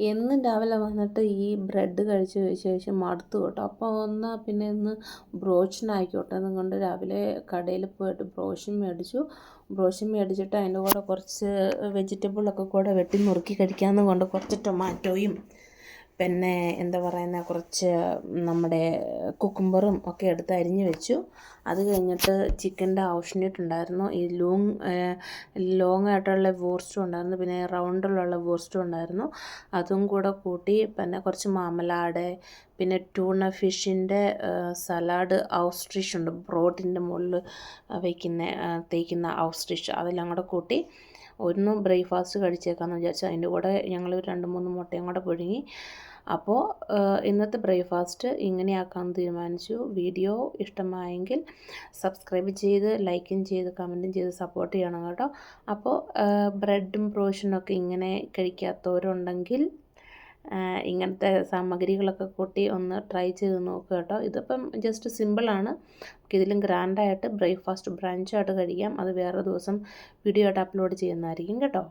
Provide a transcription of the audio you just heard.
എന്നും രാവിലെ വന്നിട്ട് ഈ ബ്രെഡ് കഴിച്ച് ശേഷം മടുത്തു കേട്ടോ. അപ്പോൾ എന്നാൽ പിന്നെ ഇന്ന് ബ്രോഷനായിക്കോട്ടെ എന്നും കൊണ്ട് രാവിലെ കടയിൽ പോയിട്ട് ബ്രോഷൻ മേടിച്ചിട്ട് അതിൻ്റെ കൂടെ കുറച്ച് വെജിറ്റബിളൊക്കെ കൂടെ വെട്ടി നുറുക്കി കഴിക്കാമെന്ന് കൊണ്ട് കുറച്ച് ടൊമാറ്റോയും പിന്നെ എന്താ പറയുന്നത് കുറച്ച് നമ്മുടെ കുക്കുംബറും ഒക്കെ എടുത്ത് അരിഞ്ഞ് വെച്ചു. അത് കഴിഞ്ഞിട്ട് ചിക്കൻ്റെ ആവശ്യമായിട്ടുണ്ടായിരുന്നു. ഈ ലോങ് ആയിട്ടുള്ള വൂർസ്റ്റും ഉണ്ടായിരുന്നു, പിന്നെ റൗണ്ടിലുള്ള വൂർസ്റ്റും ഉണ്ടായിരുന്നു. അതും കൂടെ കൂട്ടി പിന്നെ കുറച്ച് മാമലാഡ്, പിന്നെ ട്യൂണ ഫിഷിൻ്റെ സലാഡ്, ഔസ്ട്രിഷ് ഉണ്ട് ബ്രോഡിൻ്റെ മുകളിൽ തേക്കുന്ന ഔസ്ട്രിഷ്, അതെല്ലാം കൂടെ കൂട്ടി ഒന്ന് ബ്രേക്ക്ഫാസ്റ്റ് കഴിച്ചേക്കാമെന്ന് വിചാരിച്ചു. അതിൻ്റെ കൂടെ ഞങ്ങൾ 2-3 മുട്ടയും കൂടെ പുഴുങ്ങി. അപ്പോൾ ഇന്നത്തെ ബ്രേക്ക്ഫാസ്റ്റ് ഇങ്ങനെയാക്കാമെന്ന് തീരുമാനിച്ചു. വീഡിയോ ഇഷ്ടമായെങ്കിൽ സബ്സ്ക്രൈബ് ചെയ്ത് ലൈക്കും ചെയ്ത് കമൻറ്റും ചെയ്ത് സപ്പോർട്ട് ചെയ്യണം കേട്ടോ. അപ്പോൾ ബ്രെഡും ബ്രോഷനൊക്കെ ഇങ്ങനെ കഴിക്കാത്തവരുണ്ടെങ്കിൽ ഇങ്ങനത്തെ സാമഗ്രികളൊക്കെ കൂട്ടി ഒന്ന് ട്രൈ ചെയ്ത് നോക്കുക കേട്ടോ. ഇതിപ്പം ജസ്റ്റ് സിമ്പിളാണ്. ഇതിലും ഗ്രാൻഡായിട്ട് ബ്രേക്ക്ഫാസ്റ്റ് ബ്രഞ്ചായിട്ട് കഴിക്കാം. അത് വേറെ ദിവസം വീഡിയോ ആയിട്ട് അപ്ലോഡ് ചെയ്യുന്നതായിരിക്കും കേട്ടോ.